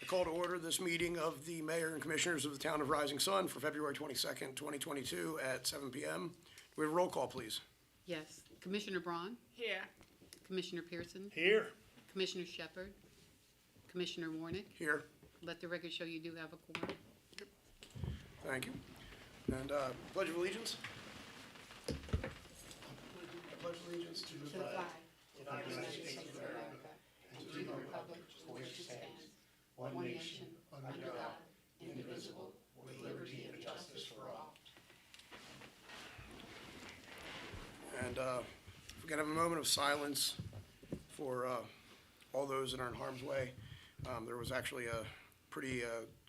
Call to order this meeting of the Mayor and Commissioners of the Town of Rising Sun for February 22nd, 2022 at 7 p.m. Do we have a roll call, please? Yes. Commissioner Braun? Here. Commissioner Pearson? Here. Commissioner Shepard? Commissioner Warnick? Here. Let the record show you do have a quorum. Thank you. And Pledge of Allegiance. I pledge allegiance to the flag United States of America, and to the republic for which it stands, one nation, under God, indivisible, with liberty and justice for all. And we're going to have a moment of silence for all those that are in harm's way. There was actually a pretty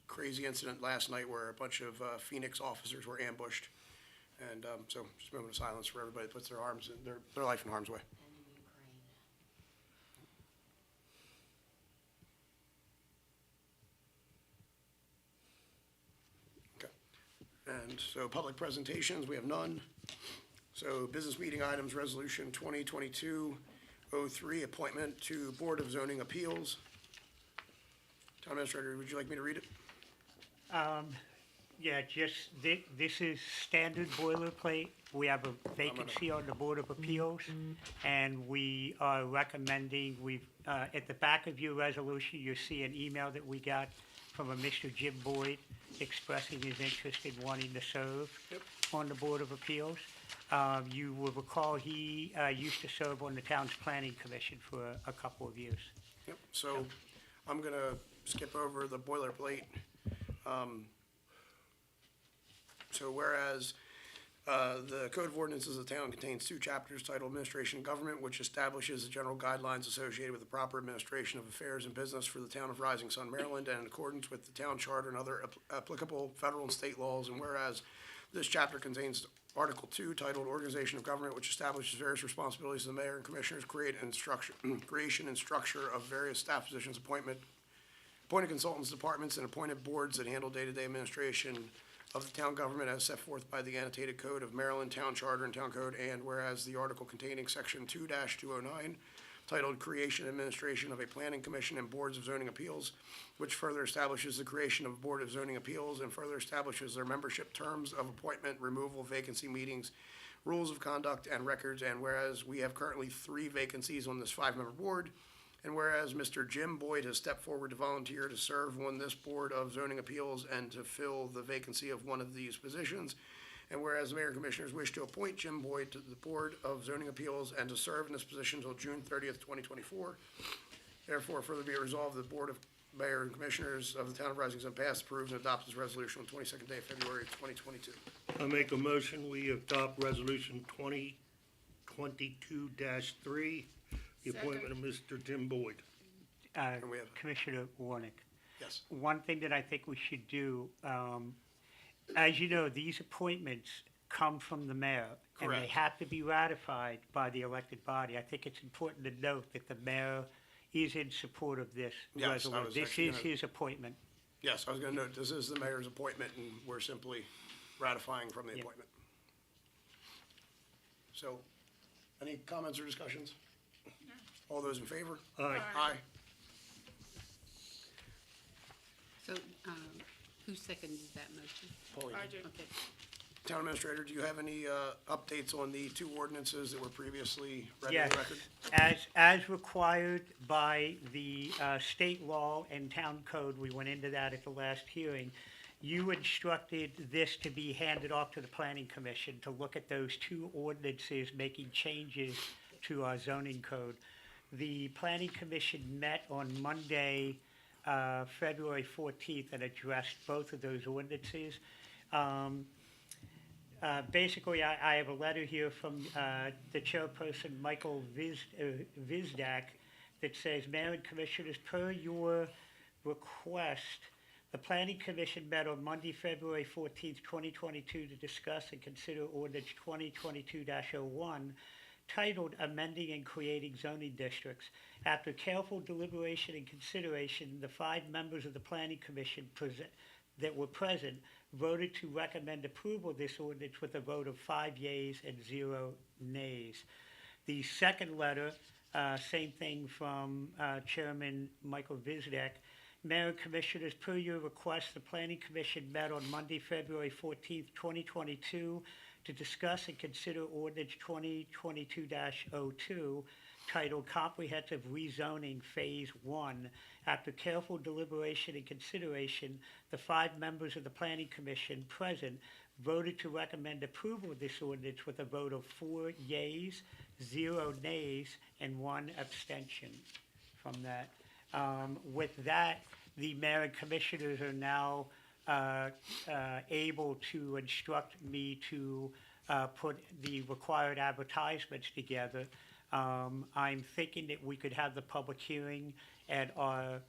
crazy incident last night where a bunch of Phoenix officers were ambushed. And so just a moment of silence for everybody that puts their life in harm's way. Okay. And so public presentations, we have none. So business meeting items, resolution 2022-03, appointment to Board of Zoning Appeals. Town Administrator, would you like me to read it? Yeah, just, this is standard boilerplate. We have a vacancy on the Board of Appeals, and we are recommending, at the back of your resolution, you'll see an email that we got from a Mr. Jim Boyd expressing his interest in wanting to serve on the Board of Appeals. You will recall he used to serve on the town's planning commission for a couple of years. Yep, so I'm going to skip over the boilerplate. So whereas the Code of Ordinances of the town contains two chapters titled Administration and Government, which establishes the general guidelines associated with the proper administration of affairs and business for the town of Rising Sun, Maryland, and in accordance with the town charter and other applicable federal and state laws. And whereas this chapter contains Article 2 titled Organization of Government, which establishes various responsibilities of the mayor and commissioners, creation and structure of various staff positions, appointed consultants, departments, and appointed boards that handle day-to-day administration of the town government as set forth by the annotated code of Maryland Town Charter and Town Code, and whereas the article containing section 2-209 titled Creation and Administration of a Planning Commission and Boards of Zoning Appeals, which further establishes the creation of a Board of Zoning Appeals and further establishes their membership, terms of appointment, removal, vacancy, meetings, rules of conduct, and records, and whereas we have currently 3 vacancies on this 5-member board, and whereas Mr. Jim Boyd has stepped forward to volunteer to serve on this Board of Zoning Appeals and to fill the vacancy of one of these positions, and whereas the Mayor and Commissioners wish to appoint Jim Boyd to the Board of Zoning Appeals and to serve in this position until June 30th, 2024, therefore further be it resolved that the Board of Mayor and Commissioners of the Town of Rising Sun pass, approves, and adopts this resolution on the 22nd day of February 2022. I make a motion, we adopt resolution 2022-3, the appointment of Mr. Jim Boyd. we have- Commissioner Warnick. Yes. One thing that I think we should do, as you know, these appointments come from the mayor, and they Correct. have to be ratified by the elected body. I think it's important to note that the mayor is in support of this Yes, I resolution. was This actually is gonna- his appointment. Yes, I was going to note, this is the mayor's appointment, and we're simply ratifying from the Yeah. appointment. So, any comments or discussions? All those in favor? Aye. Aye. So, who seconded that motion? Pauline. RJ. Okay. Town Administrator, do you have any updates on the 2 ordinances that were previously read in Yes, the record? as required by the state law and town code, we went into that at the last hearing. You instructed this to be handed off to the planning commission to look at those 2 ordinances, making changes to our zoning code. The planning commission met on Monday, February 14th, and addressed both of those ordinances. Basically, I have a letter here from the chairperson, Michael Vizdak, that says, Mayor and Commissioners, per your request, the Planning Commission met on Monday, February 14th, 2022, to discuss and consider ordinance 2022-01, titled Amending and Creating Zoning Districts. After careful deliberation and consideration, the 5 members of the Planning Commission that were present voted to recommend approval of this ordinance with a vote of 5 yeas and 0 nays. The second letter, same thing from Chairman Michael Vizdak, Mayor and Commissioners, per your request, the Planning Commission met on Monday, February 14th, 2022, to discuss and consider ordinance 2022-02, titled Comprehensive Rezoning Phase 1. After careful deliberation and consideration, the 5 members of the Planning Commission present voted to recommend approval of this ordinance with a vote of 4 yeas, 0 nays, and 1 abstention from that. With that, the mayor and commissioners are now able to instruct me to put the required advertisements together. I'm thinking that we could have the public hearing at our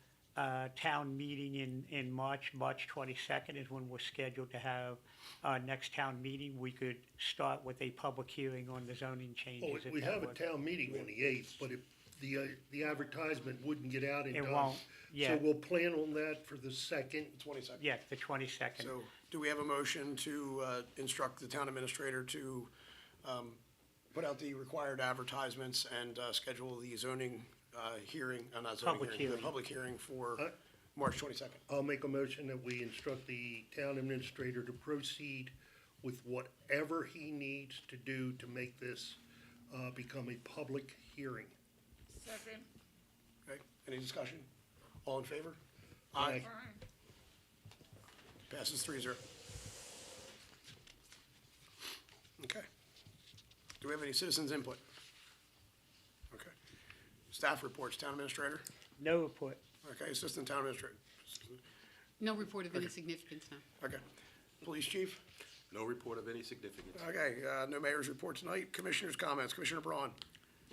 town meeting in March. March 22nd is when we're scheduled to have our next town meeting. We could start with a public hearing on the zoning changes. Oh, if we that have a works. town meeting on the 8th, but if the advertisement wouldn't get out in It time. won't, yeah. So we'll plan on that for the 2nd. 22nd. Yeah, the 22nd. So do we have a motion to instruct the town administrator to put out the required advertisements and schedule the zoning hearing, not zoning Public hearing, the hearing. public hearing for Uh, March 22nd? I'll make a motion that we instruct the town administrator to proceed with whatever he needs to do to make this become a public hearing. Second. Okay, any discussion? All in favor? Aye. Passes 3-0. Okay. Do we have any citizens' input? Okay. Staff reports, town administrator? No report. Okay, assistant town administrator? No report of any significance, no. Okay. Police chief? No report of any significance. Okay, no mayor's report tonight. Commissioners' comments. Commissioner Braun?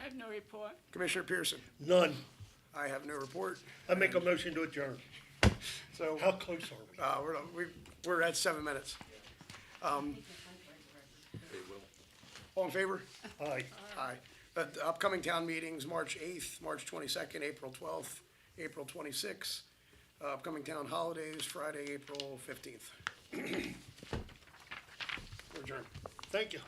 I have no report. Commissioner Pearson? None. I have no report. I make a motion to adjourn. So, How close are we? we're at 7 minutes. Okay, well, All in favor? Aye. Aye. The upcoming town meetings, March 8th, March 22nd, April 12th, April 26th. Upcoming town holidays, Friday, April 15th. We're adjourned. Thank you.